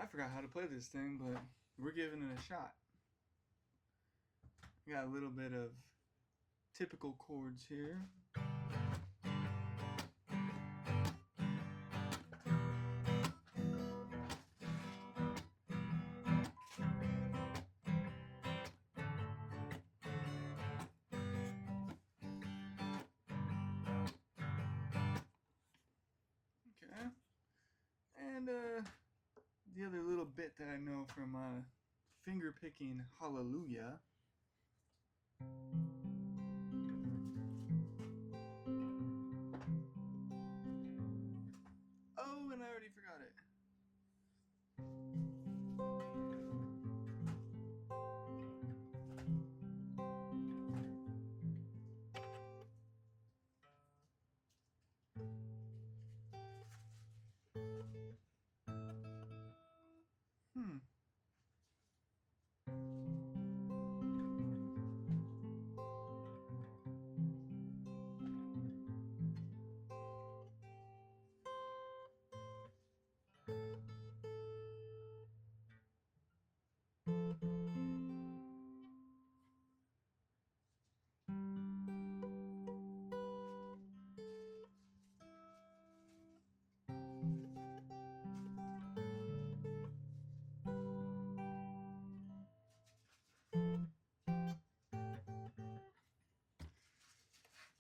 I forgot how to play this thing, but we're giving it a shot. Got a little bit of typical chords here. Okay. And the other little bit that I know from finger picking Hallelujah. Oh, and I already forgot it. Hmm.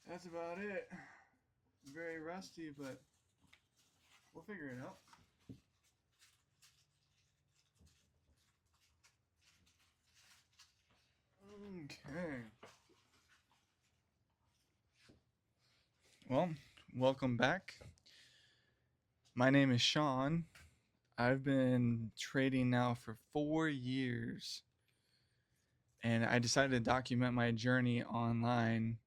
That's about it. Very rusty, but we'll figure it out. Okay. Well, welcome back. My name is Sean. I've been trading now for 4 years. And I decided to document my journey online,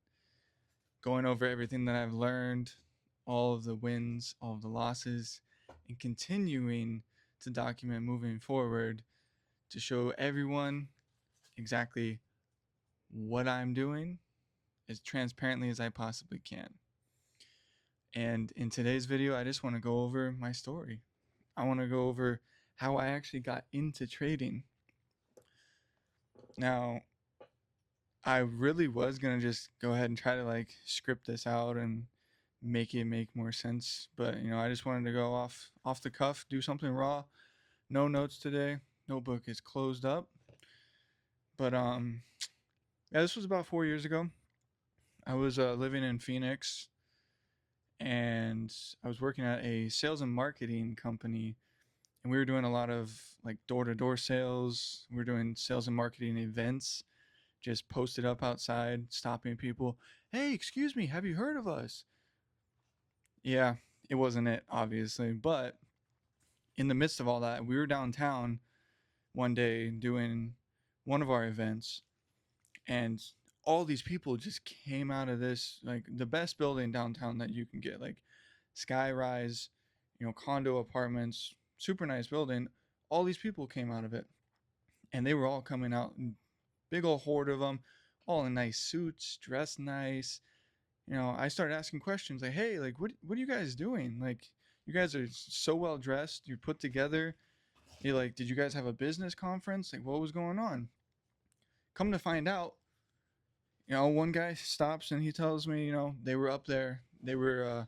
going over everything that I've learned, all of the wins, all of the losses, and continuing to document moving forward to show everyone exactly what I'm doing as transparently as I possibly can. And in today's video, I just want to go over my story. I want to go over how I actually got into trading. Now, I really was going to just go ahead and try to script this out and make it make more sense, but I just wanted to go off the cuff, do something raw. No notes today. Notebook is closed up. But yeah, this was about 4 years ago. I was living in Phoenix, and I was working at a sales and marketing company, and we were doing a lot of door-to-door sales. We were doing sales and marketing events, just posted up outside, stopping people. Hey, excuse me, have you heard of us? Yeah, it wasn't it, obviously. But in the midst of all that, we were downtown one day doing one of our events, and all these people just came out of this, the best building downtown that you can get, sky rise, condo apartments, super nice building. All these people came out of it, and they were all coming out, big old horde of them, all in nice suits, dressed nice. I started asking questions like, hey, what are you guys doing? You guys are so well dressed, you're put together. You're did you guys have a business conference? What was going on? Come to find out, one guy stops and he tells me, they were up there. They were,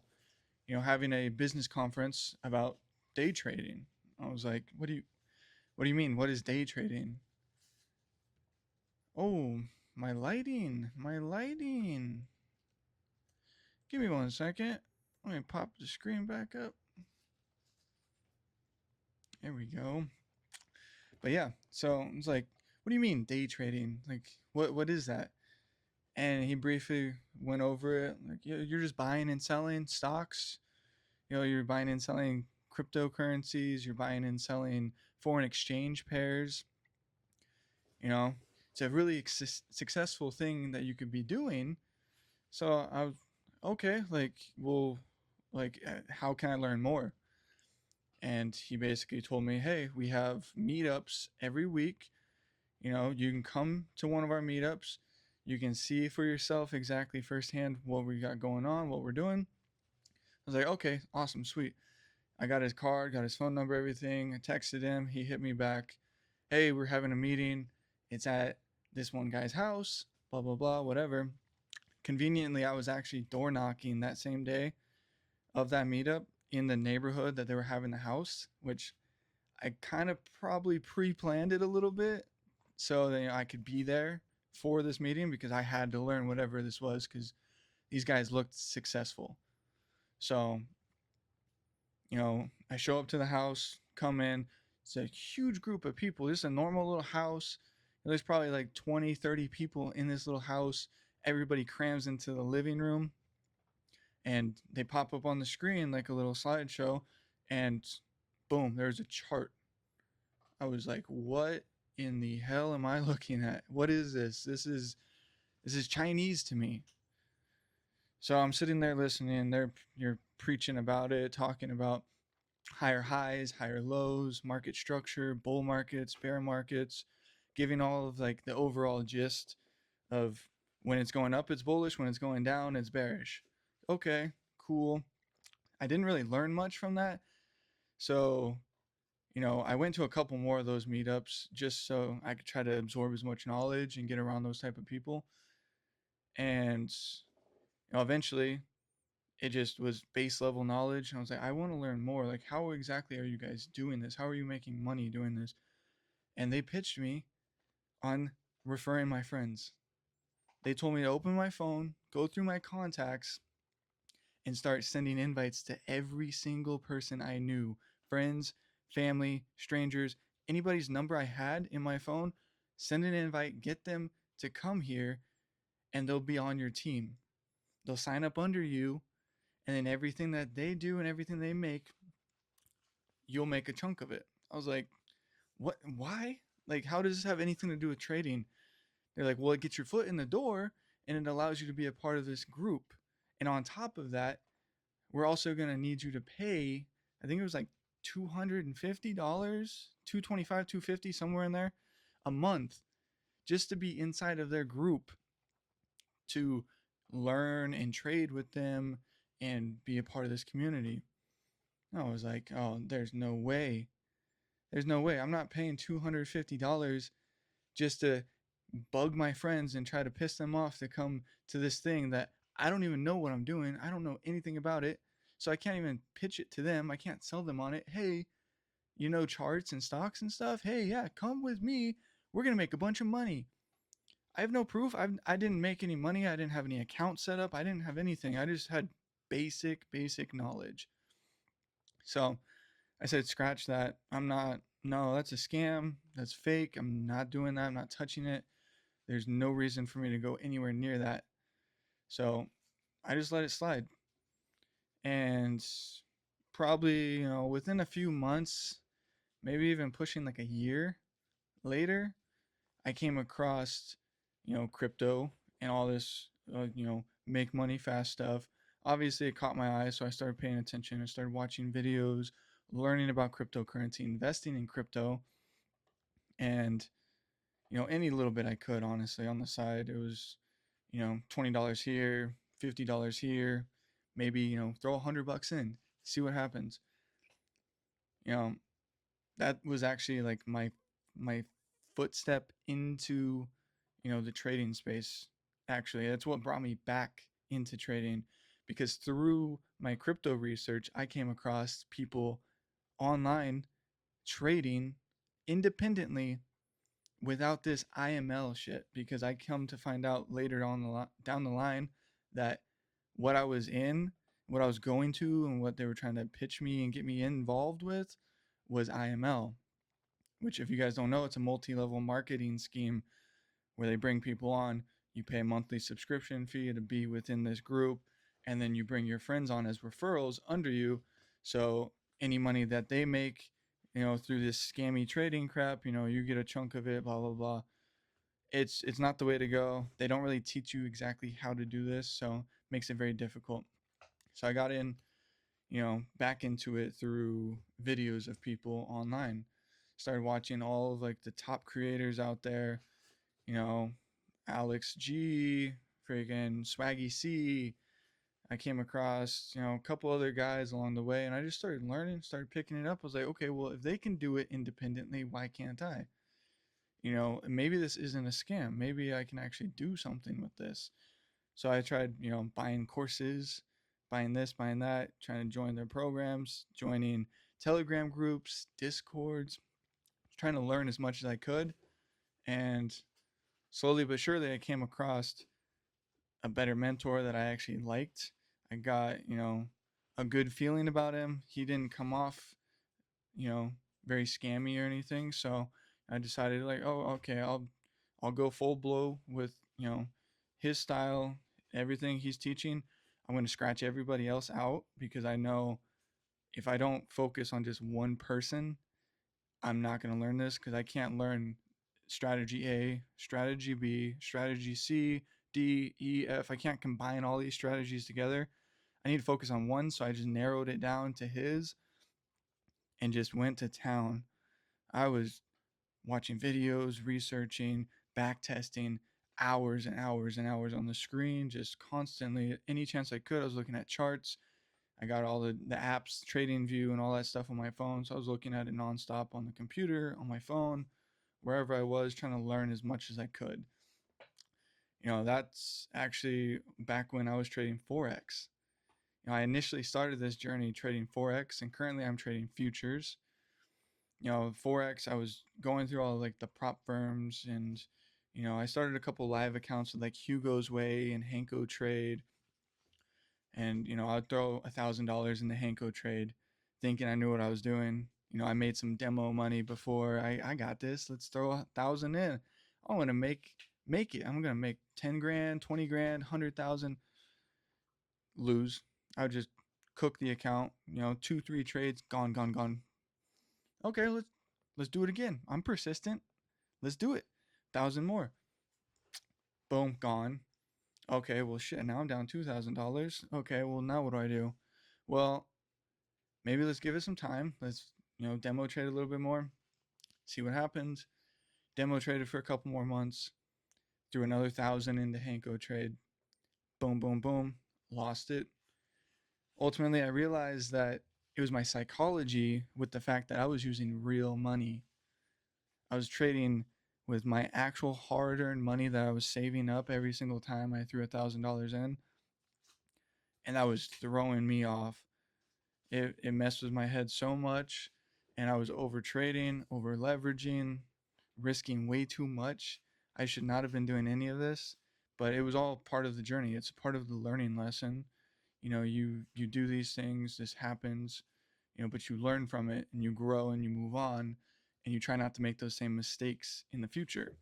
having a business conference about day trading. I was like, what do you mean? What is day trading? Oh, my lighting. Give me 1 second. Let me pop the screen back up. There we go. But yeah, so I was like, what do you mean day trading? What is that? And he briefly went over it. You're just buying and selling stocks. You're buying and selling cryptocurrencies. You're buying and selling foreign exchange pairs. It's a really successful thing that you could be doing. So I was okay. Well, how can I learn more? And he basically told me, hey, we have meetups every week. You can come to one of our meetups. You can see for yourself exactly firsthand what we got going on, what we're doing. I was like, okay, awesome, sweet. I got his card, got his phone number, everything. I texted him. He hit me back. Hey, we're having a meeting. It's at this one guy's house, blah, blah, blah, whatever. Conveniently, I was actually door knocking that same day of that meetup in the neighborhood that they were having the house, which I kind of probably pre planned it a little bit so that I could be there for this meeting because I had to learn whatever this was because these guys looked successful. So, I show up to the house, come in. It's a huge group of people. This is a normal little house. There's probably like 20, 30 people in this little house. Everybody crams into the living room and they pop up on the screen like a little slideshow. And boom, there's a chart. I was like, what in the hell am I looking at? What is this? This is Chinese to me. So I'm sitting there listening. You're preaching about it, talking about higher highs, higher lows, market structure, bull markets, bear markets, giving all of like the overall gist of when it's going up, it's bullish. When it's going down, it's bearish. Okay, cool. I didn't really learn much from that. So, I went to a couple more of those meetups just so I could try to absorb as much knowledge and get around those type of people. And, eventually it just was base level knowledge. I was like, I want to learn more. Like, how exactly are you guys doing this? How are you making money doing this? And they pitched me on referring my friends. They told me to open my phone, go through my contacts, and start sending invites to every single person I knew, friends, family, strangers, anybody's number I had in my phone. Send an invite, get them to come here, and they'll be on your team. They'll sign up under you, and then everything that they do and everything they make, you'll make a chunk of it. I was like, what? Why? Like, how does this have anything to do with trading? They're like, well, it gets your foot in the door and it allows you to be a part of this group. And on top of that, we're also going to need you to pay, I think it was like $250, $225, $250, somewhere in there, a month just to be inside of their group to learn and trade with them and be a part of this community. I was like, oh, there's no way. There's no way. I'm not paying $250 just to bug my friends and try to piss them off to come to this thing that I don't even know what I'm doing. I don't know anything about it. So I can't even pitch it to them. I can't sell them on it. Hey, charts and stocks and stuff. Hey, yeah, come with me. We're going to make a bunch of money. I have no proof. I didn't make any money. I didn't have any account set up. I didn't have anything. I just had basic knowledge. So I said, scratch that. No, that's a scam. That's fake. I'm not doing that. I'm not touching it. There's no reason for me to go anywhere near that. So I just let it slide. And probably, within a few months, maybe even pushing like a year later, I came across, crypto and all this, make money fast stuff. Obviously, it caught my eye, so I started paying attention. I started watching videos, learning about cryptocurrency, investing in crypto, and any little bit I could, honestly, on the side. It was, $20 here, $50 here, maybe, throw $100 in, see what happens. You know, that was actually like my footstep into, the trading space. Actually, that's what brought me back into trading because through my crypto research, I came across people online trading independently without this IML shit because I come to find out later on down the line that what I was in, what I was going to, and what they were trying to pitch me and get me involved with was IML, which, if you guys don't know, it's a multi-level marketing scheme where they bring people on. You pay a monthly subscription fee to be within this group, and then you bring your friends on as referrals under you. So any money that they make, through this scammy trading crap, you get a chunk of it, blah blah blah. It's not the way to go. They don't really teach you exactly how to do this, so it makes it very difficult. So I got in, back into it through videos of people online. Started watching all of like the top creators out there, you know, Alex G, friggin' Swaggy C, I came across, a couple other guys along the way, and I just started learning, started picking it up. I was like, okay, well, if they can do it independently, why can't I? Maybe this isn't a scam. Maybe I can actually do something with this. So I tried, buying courses, buying this, buying that, trying to join their programs, joining Telegram groups, Discords, trying to learn as much as I could. And slowly but surely, I came across a better mentor that I actually liked. I got, a good feeling about him. He didn't come off, you know, very scammy or anything. So I decided like, oh, okay, I'll go full blow with, his style, everything he's teaching. I'm going to scratch everybody else out because I know if I don't focus on just one person, I'm not going to learn this because I can't learn strategy A, strategy B, strategy C, D, E, F. I can't combine all these strategies together. I need to focus on one. So I just narrowed it down to his and just went to town. I was watching videos, researching, back testing, hours and hours and hours on the screen, just constantly. Any chance I could, I was looking at charts. I got all the apps, Trading View, and all that stuff on my phone. So I was looking at it nonstop on the computer, on my phone, wherever I was, trying to learn as much as I could. That's actually back when I was trading Forex. I initially started this journey trading Forex, and currently I'm trading futures. Forex, I was going through all like the prop firms, and I started a couple live accounts with like Hugo's Way and Hanko Trade, and I'd throw $1,000 in the Hanko Trade, thinking I knew what I was doing. I made some demo money before. I got this. Let's throw 1,000 in. I'm gonna make it. I'm gonna make 10 grand, 20 grand, 100,000. Lose. I would just cook the account. 2, 3 trades, gone, gone, gone. Okay, let's do it again. I'm persistent. Let's do it. 1,000 more. Boom, gone. Okay, well shit. Now I'm down $2,000. Okay, well now what do I do? Well, maybe let's give it some time. Let's demo trade a little bit more. See what happens. Demo traded for a couple more months. Threw another 1,000 into Hanko trade. Boom, boom, boom. Lost it. Ultimately, I realized that it was my psychology with the fact that I was using real money. I was trading with my actual hard-earned money that I was saving up every single time I threw $1,000 in, and that was throwing me off. It messed with my head so much, and I was over trading, over leveraging, risking way too much. I should not have been doing any of this, but it was all part of the journey. It's part of the learning lesson. You do these things, this happens, but you learn from it and you grow and you move on, and you try not to make those same mistakes in the future.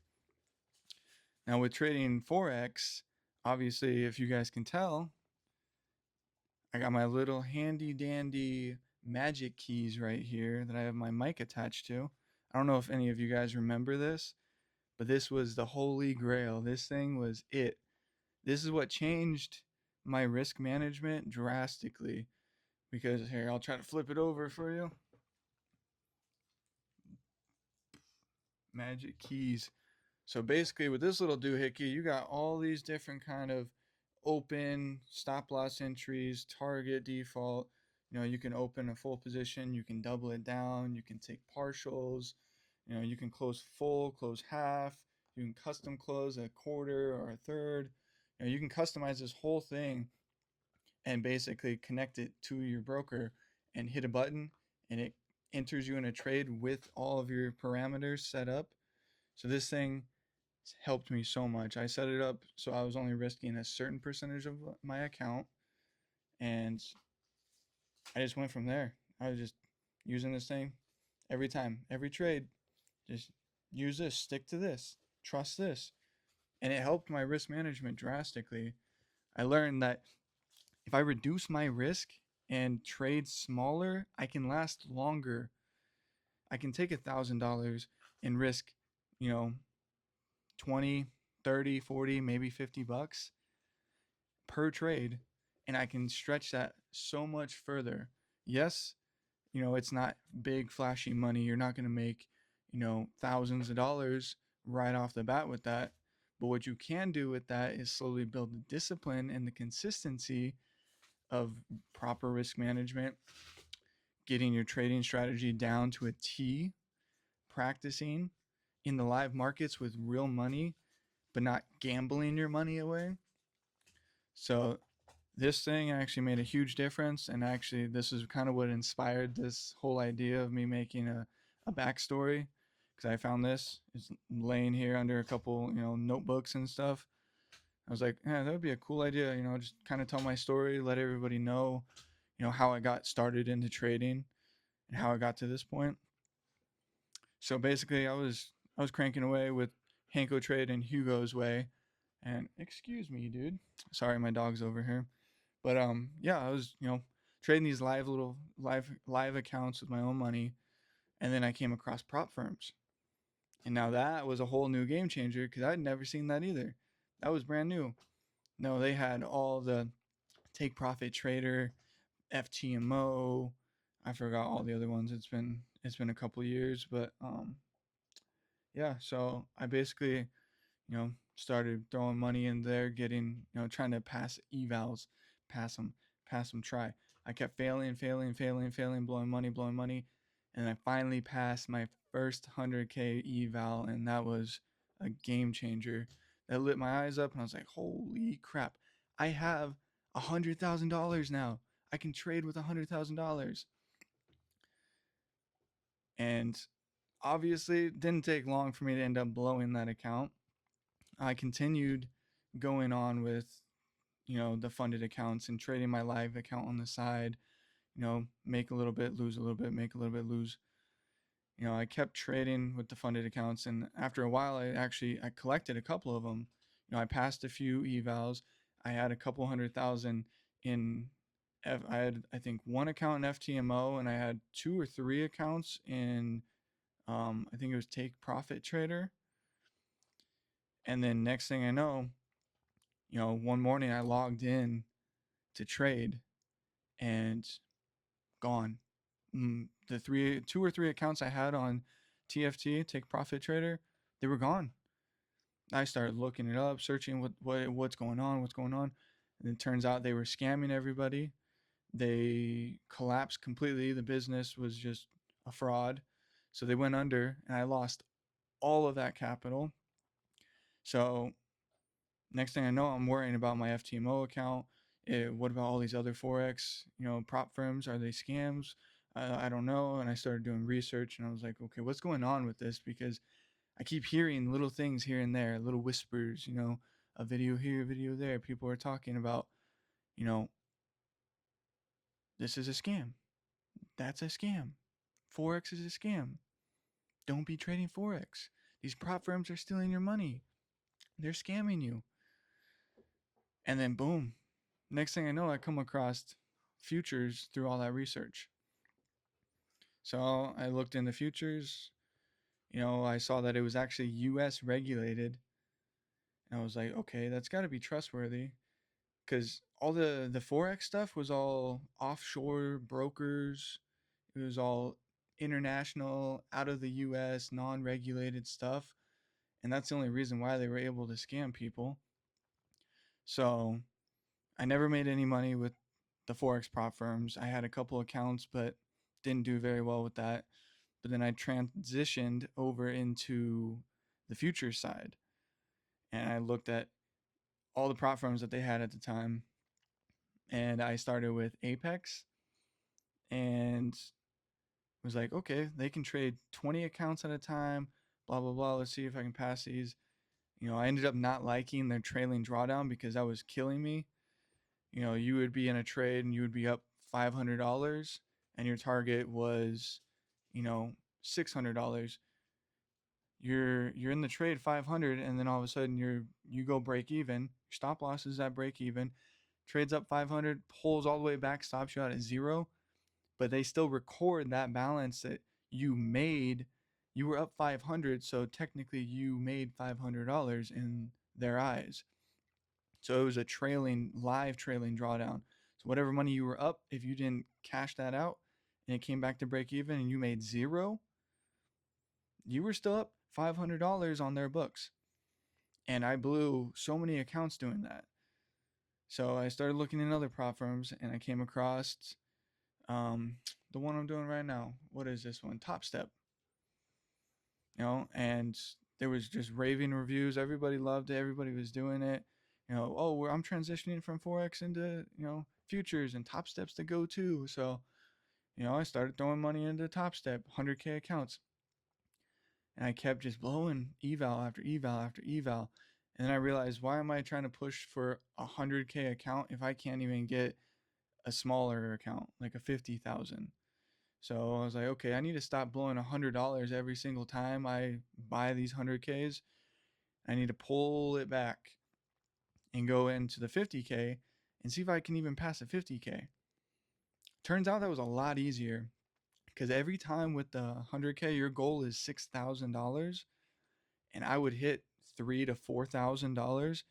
Now with trading Forex, obviously, if you guys can tell, I got my little handy dandy magic keys right here that I have my mic attached to. I don't know if any of you guys remember this, but this was the holy grail. This thing was it. This is what changed my risk management drastically. Because here, I'll try to flip it over for you. Magic keys. So basically with this little doohickey, you got all these different kind of open stop loss entries, target, default. You can open a full position, you can double it down, you can take partials, you can close full, close half, you can custom close a quarter or a third. You can customize this whole thing and basically connect it to your broker and hit a button, and it enters you in a trade with all of your parameters set up. So this thing helped me so much. I set it up so I was only risking a certain percentage of my account, and I just went from there. I was just using this thing every time, every trade. Just use this, stick to this, trust this. And it helped my risk management drastically. I learned that if I reduce my risk and trade smaller, I can last longer. I can take $1,000 and risk, you know, 20, 30, 40, maybe $50 per trade, and I can stretch that so much further. Yes, it's not big flashy money. You're not going to make, thousands of dollars right off the bat with that. But what you can do with that is slowly build the discipline and the consistency of proper risk management, getting your trading strategy down to a T, practicing in the live markets with real money, but not gambling your money away. So this thing actually made a huge difference, and actually this is kind of what inspired this whole idea of me making a backstory, because I found this it's laying here under a couple notebooks and stuff. I was like, yeah, that would be a cool idea, just kind of tell my story, let everybody know how I got started into trading and how I got to this point. So basically I was cranking away with Hanko Trade and Hugo's Way. And excuse me, dude, sorry, my dog's over here. But yeah, I was trading these live accounts with my own money, and then I came across prop firms, and now that was a whole new game changer because I'd never seen that either. That was brand new. No, they had all the Take Profit Trader, FTMO. I forgot all the other ones. It's been a couple years, but yeah. So I basically started throwing money in there, getting, trying to pass evals, pass them, try. I kept failing, blowing money. And I finally passed my first 100K eval, and that was a game changer. That lit my eyes up, and I was like, holy crap, I have $100,000 now. I can trade with $100,000. And obviously, it didn't take long for me to end up blowing that account. I continued going on with, the funded accounts and trading my live account on the side, make a little bit, lose a little bit, make a little bit, lose. I kept trading with the funded accounts, and after a while, I collected a couple of them. I passed a few evals. I had a couple 100,000 in. I had, I think, one account in FTMO, and I had 2 or 3 accounts in. I think it was Take Profit Trader. And then next thing I know, one morning I logged in to trade, and gone. The 2 or 3 accounts I had on TFT, Take Profit Trader, they were gone. I started looking it up, searching what's going on, and it turns out they were scamming everybody. They collapsed completely. The business was just a fraud, so they went under, and I lost all of that capital. So next thing I know, I'm worrying about my FTMO account. What about all these other forex, prop firms? Are they scams? I don't know. And I started doing research, and I was like, okay, what's going on with this? Because I keep hearing little things here and there, little whispers. A video here, a video there. People are talking about, you know, this is a scam. That's a scam. Forex is a scam. Don't be trading forex. These prop firms are stealing your money. They're scamming you. And then boom, next thing I know, I come across futures through all that research. So I looked into futures. I saw that it was actually US regulated. And I was like, okay, that's got to be trustworthy. Because all the Forex stuff was all offshore brokers. It was all international, out of the US, non regulated stuff. And that's the only reason why they were able to scam people. So I never made any money with the Forex prop firms. I had a couple accounts, but didn't do very well with that. But then I transitioned over into the future side, and I looked at all the prop firms that they had at the time, and I started with Apex, and was like, okay, they can trade 20 accounts at a time, blah blah blah. Let's see if I can pass these. I ended up not liking their trailing drawdown because that was killing me. You would be in a trade and you would be up $500, and your target was, $600. You're in the trade 500, and then all of a sudden you go break even. Stop loss is at break even. Trades up 500, pulls all the way back, stops you out at 0, but they still record that balance that you made. You were up 500, so technically you made $500 in their eyes. So it was a live trailing drawdown. So whatever money you were up, if you didn't cash that out and it came back to break even and you made 0, you were still up $500 on their books. And I blew so many accounts doing that. So I started looking in other prop firms, and I came across um, the one I'm doing right now. What is this one? Top Step. And there was just raving reviews. Everybody loved it. Everybody was doing it. Oh, I'm transitioning from forex into futures, and Top Step's the go-to. So I started throwing money into Top Step, 100K accounts, and I kept just blowing eval after eval after eval. And then I realized, why am I trying to push for a 100K account if I can't even get a smaller account, like a 50,000? So I was like, okay, I need to stop blowing $100 every single time I buy these 100Ks. I need to pull it back and go into the 50K and see if I can even pass a 50K. Turns out that was a lot easier, because every time with the 100K, your goal is $6,000, and I would hit $3,000 to $4,000,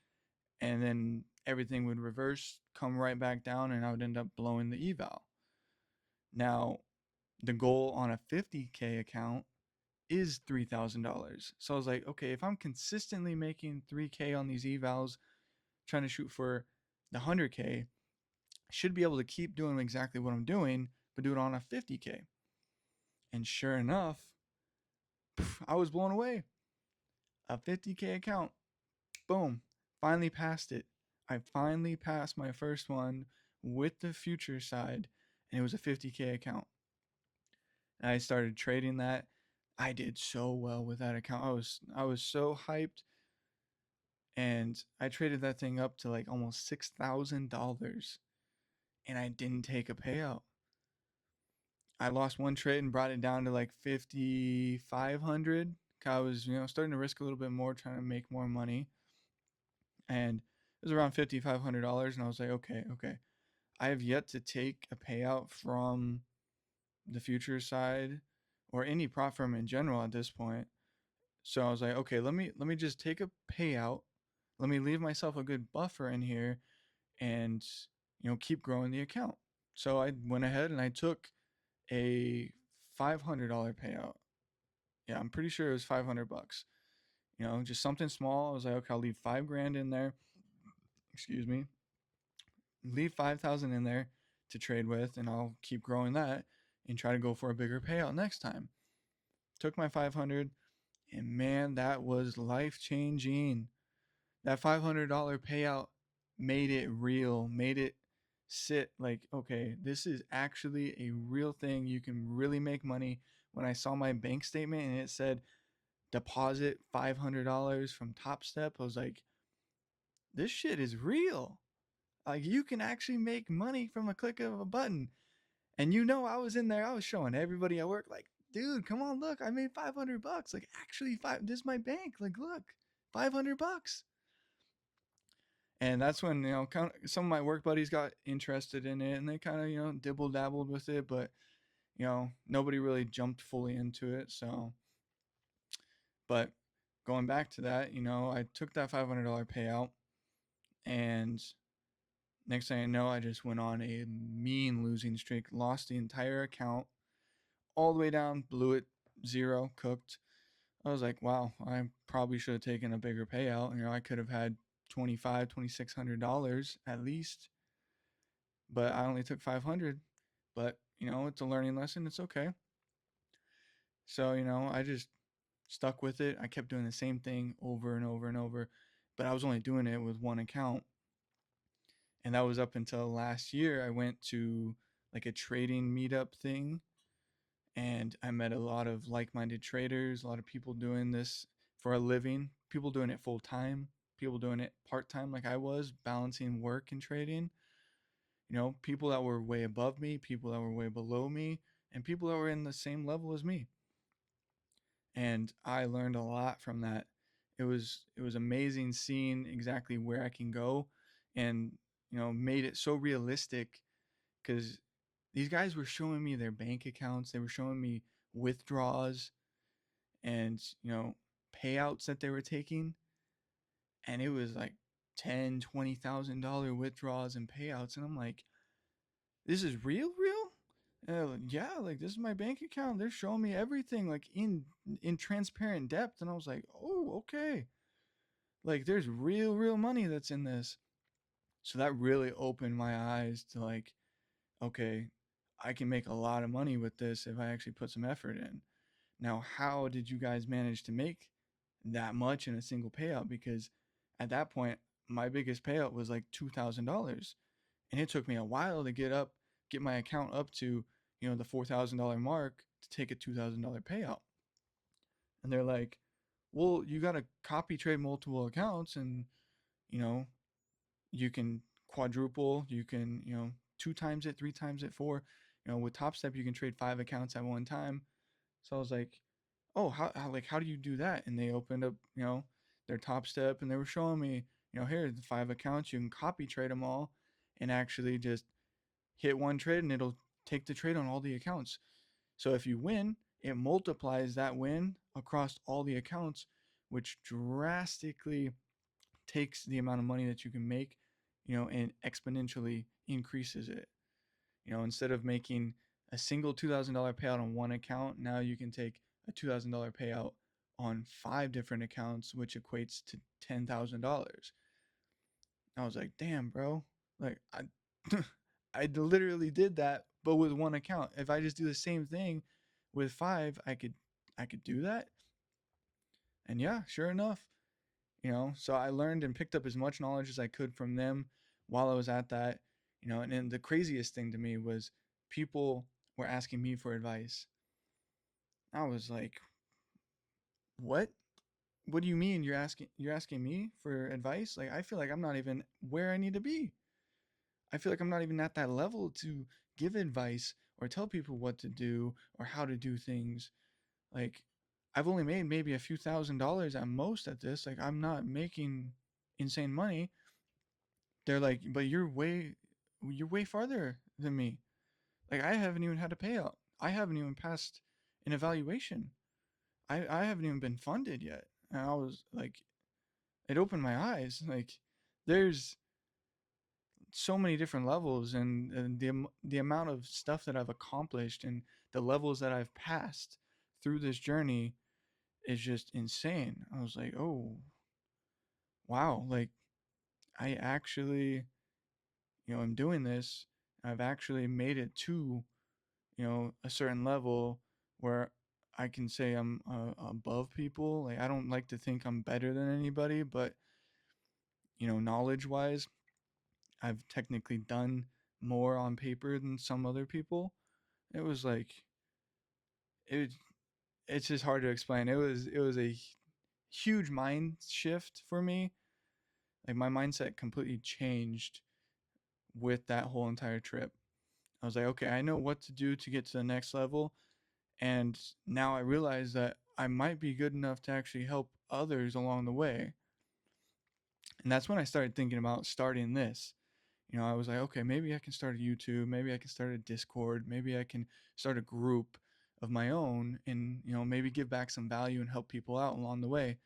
and then everything would reverse, come right back down, and I would end up blowing the eval. Now, the goal on a 50K account is $3,000. So I was like, okay, if I'm consistently making 3K on these evals, trying to shoot for the 100K, I should be able to keep doing exactly what I'm doing, but do it on a 50K. And sure enough, I was blown away. A 50K account, boom, finally passed it. I finally passed my first one with the future side, and it was a 50K account. And I started trading that. I did so well with that account. I was so hyped, and I traded that thing up to like almost $6,000, and I didn't take a payout. I lost one trade and brought it down to like 5,500. I was, starting to risk a little bit more, trying to make more money, and it was around $5,500. And I was like, okay, I have yet to take a payout from the future side or any prop firm in general at this point. So I was like, okay, let me just take a payout. Let me leave myself a good buffer in here, and keep growing the account. So I went ahead and I took a $500 payout. Yeah, I'm pretty sure it was 500 bucks. Just something small. I was like, okay, I'll leave 5 grand in there. Excuse me. Leave 5,000 in there to trade with, and I'll keep growing that and try to go for a bigger payout next time. Took my 500, and man, that was life changing. That $500 payout made it real, made it sit like, okay, this is actually a real thing. You can really make money. When I saw my bank statement and it said deposit $500 from Top Step, I was like, this shit is real. Like, you can actually make money from a click of a button. And I was in there, I was showing everybody at work, like, dude, come on, look, I made 500 bucks. Like, actually, this is my bank. Like, look, 500 bucks. And that's when, kind of some of my work buddies got interested in it, and they kind of, dibble dabbled with it, but, nobody really jumped fully into it. So, but going back to that, I took that $500 payout, and next thing I know, I just went on a mean losing streak, lost the entire account all the way down, blew it, zero, cooked. I was like, wow, I probably should have taken a bigger payout. I could have had $2,600 at least, but I only took 500. But it's a learning lesson. It's okay. So I just stuck with it. I kept doing the same thing over and over and over, but I was only doing it with one account, and that was up until last year. I went to like a trading meetup thing, and I met a lot of like-minded traders, a lot of people doing this for a living, people doing it full time, people doing it part time like I was, balancing work and trading. People that were way above me, people that were way below me, and people that were in the same level as me. And I learned a lot from that. It was amazing seeing exactly where I can go, and made it so realistic, because these guys were showing me their bank accounts, they were showing me withdrawals and payouts that they were taking, and it was like $10,000 to $20,000 withdrawals and payouts, and I'm like, this is real. Yeah, like, this is my bank account. They're showing me everything, like, in transparent depth, and I was like, oh, okay, like, there's real money that's in this. So that really opened my eyes to like, okay, I can make a lot of money with this if I actually put some effort in. Now, how did you guys manage to make that much in a single payout? Because at that point, my biggest payout was like $2,000, and it took me a while to get my account up to, the $4,000 mark to take a $2,000 payout. And they're like, well, you got to copy trade multiple accounts, and you know, you can quadruple, you can, two times it, three times it, four. With Top Step, you can trade 5 accounts at one time. So I was like, oh, how do you do that? And they opened up, their Top Step, and they were showing me, here the 5 accounts, you can copy trade them all, and actually just hit one trade, and it'll take the trade on all the accounts. So if you win, it multiplies that win across all the accounts, which drastically takes the amount of money that you can make, and exponentially increases it. Instead of making a single $2,000 payout on one account, now you can take a $2,000 payout on 5 different accounts, which equates to $10,000. I was like, damn, bro. Like, I literally did that, but with one account. If I just do the same thing with five, I could do that. And yeah, sure enough, so I learned and picked up as much knowledge as I could from them while I was at that. And then the craziest thing to me was people were asking me for advice. I was like, what? What do you mean you're asking me for advice? Like, I feel like I'm not even where I need to be. I feel like I'm not even at that level to give advice or tell people what to do or how to do things. Like, I've only made maybe a few $1,000s at most at this. Like, I'm not making insane money. They're like, but you're way farther than me. Like, I haven't even had a payout. I haven't even passed an evaluation. I haven't even been funded yet. And I was like, it opened my eyes. Like, there's so many different levels, and the amount of stuff that I've accomplished and the levels that I've passed through this journey is just insane. I was like, oh, wow. Like, I actually, am doing this. I've actually made it to, a certain level where I can say I'm above people. Like, I don't like to think I'm better than anybody, but knowledge wise, I've technically done more on paper than some other people. It was like it. It's just hard to explain. It was a huge mind shift for me. Like, my mindset completely changed with that whole entire trip. I was like, okay, I know what to do to get to the next level. And now I realize that I might be good enough to actually help others along the way. And that's when I started thinking about starting this. I was like, okay, maybe I can start a YouTube, maybe I can start a Discord, maybe I can start a group of my own and, maybe give back some value and help people out along the way.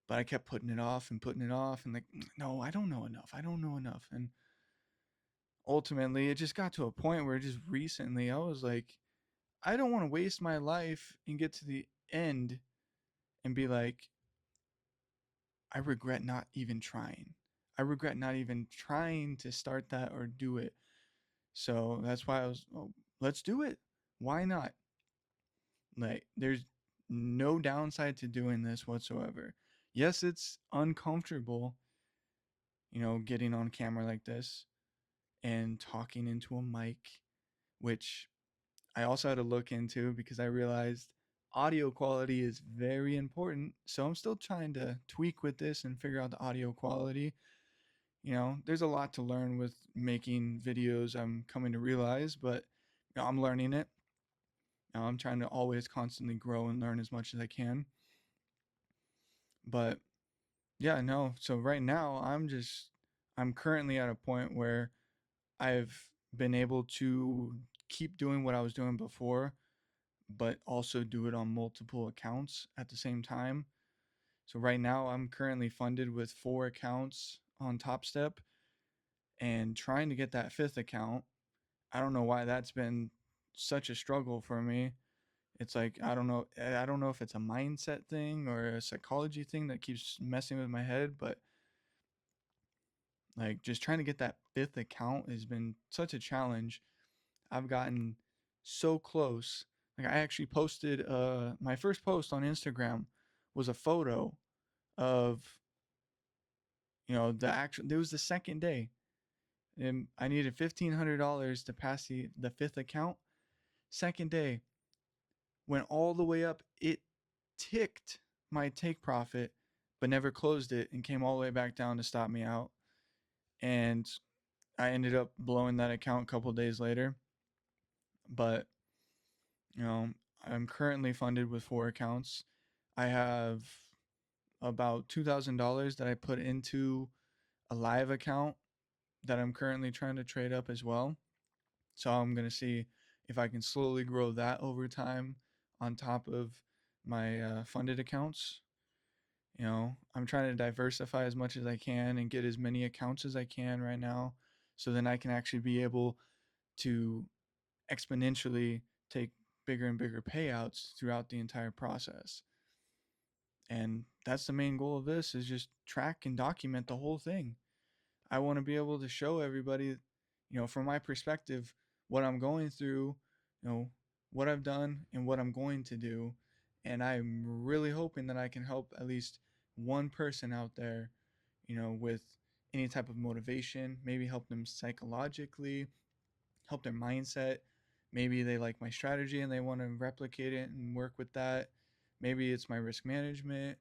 But I kept putting it off and putting it off and like, no, I don't know enough. I don't know enough. And ultimately, it just got to a point where just recently I was like, I don't want to waste my life and get to the end and be like, I regret not even trying. I regret not even trying to start that or do it. So that's why I was, oh, let's do it. Why not? Like, there's no downside to doing this whatsoever. Yes, it's uncomfortable, getting on camera like this and talking into a mic, which I also had to look into because I realized audio quality is very important. So I'm still trying to tweak with this and figure out the audio quality. There's a lot to learn with making videos, I'm coming to realize, but I'm learning it. I'm trying to always constantly grow and learn as much as I can. But yeah, no. So right now, I'm currently at a point where I've been able to keep doing what I was doing before, but also do it on multiple accounts at the same time. So right now, I'm currently funded with 4 accounts on Top Step and trying to get that fifth account. I don't know why that's been such a struggle for me. It's like, I don't know if it's a mindset thing or a psychology thing that keeps messing with my head, but Like just trying to get that fifth account has been such a challenge. I've gotten so close. Like I actually posted my first post on Instagram was a photo of, the actual, it was the second day, and I needed $1,500 to pass the fifth account. Second day went all the way up. It ticked my take profit, but never closed it and came all the way back down to stop me out. And I ended up blowing that account a couple days later. But, you know, I'm currently funded with 4 accounts. I have about $2,000 that I put into a live account that I'm currently trying to trade up as well. So I'm going to see if I can slowly grow that over time on top of my funded accounts. I'm trying to diversify as much as I can and get as many accounts as I can right now, so then I can actually be able to exponentially take bigger and bigger payouts throughout the entire process. And that's the main goal of this, is just track and document the whole thing. I want to be able to show everybody, from my perspective, what I'm going through, what I've done and what I'm going to do. And I'm really hoping that I can help at least one person out there, with any type of motivation, maybe help them psychologically, help their mindset. Maybe they like my strategy and they want to replicate it and work with that. Maybe it's my risk management.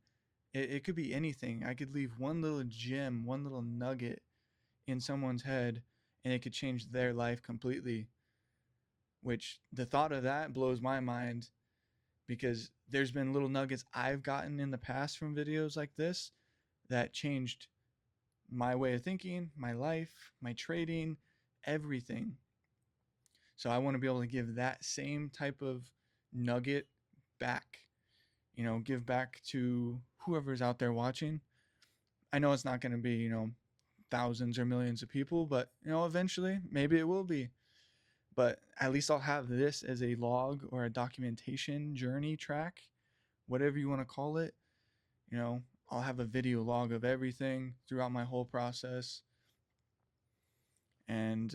It could be anything. I could leave one little gem, one little nugget in someone's head, and it could change their life completely. Which the thought of that blows my mind, because there's been little nuggets I've gotten in the past from videos like this that changed my way of thinking, my life, my trading, everything. So I want to be able to give that same type of nugget back, give back to whoever's out there watching. I know it's not going to be, thousands or millions of people, but, eventually maybe it will be. But at least I'll have this as a log or a documentation journey track, whatever you want to call it. I'll have a video log of everything throughout my whole process. And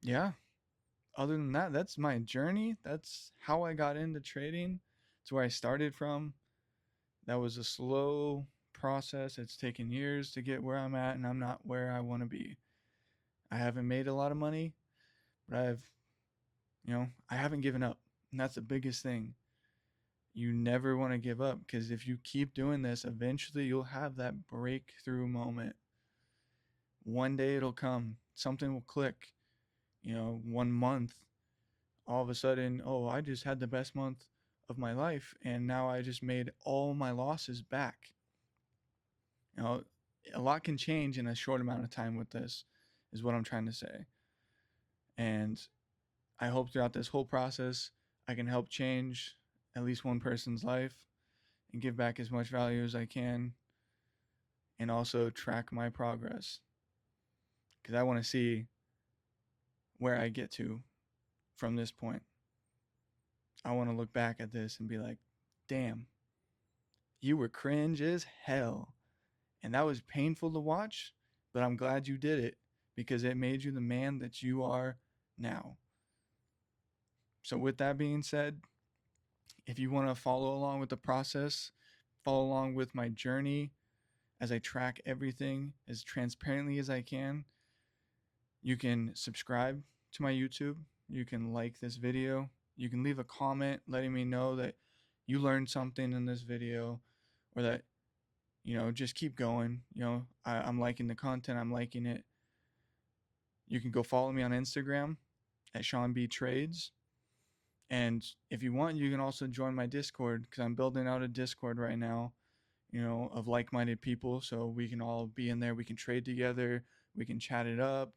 yeah, other than that, that's my journey. That's how I got into trading. It's where I started from. That was a slow process. It's taken years to get where I'm at, and I'm not where I want to be. I haven't made a lot of money, but I haven't given up. And that's the biggest thing. You never want to give up, because if you keep doing this, eventually you'll have that breakthrough moment. One day it'll come. Something will click. 1 month, all of a sudden, oh, I just had the best month of my life, and now I just made all my losses back. A lot can change in a short amount of time with this, is what I'm trying to say. And I hope throughout this whole process, I can help change at least one person's life and give back as much value as I can, and also track my progress, because I want to see where I get to from this point. I want to look back at this and be like, damn, you were cringe as hell. And that was painful to watch, but I'm glad you did it, because it made you the man that you are now. So, with that being said, if you want to follow along with the process, follow along with my journey as I track everything as transparently as I can, you can subscribe to my YouTube. You can like this video. You can leave a comment letting me know that you learned something in this video, or that, just keep going. I'm liking the content. I'm liking it. You can go follow me on Instagram at Sean B Trades. And if you want, you can also join my Discord, because I'm building out a Discord right now, of like-minded people. So we can all be in there. We can trade together. We can chat it up,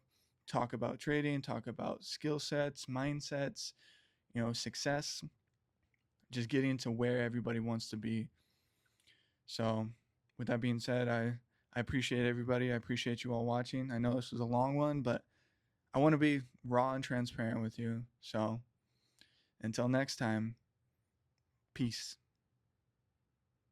talk about trading, talk about skill sets, mindsets, success, just getting to where everybody wants to be. So with that being said, I appreciate everybody. I appreciate you all watching. I know this was a long one, but I want to be raw and transparent with you. So until next time, peace.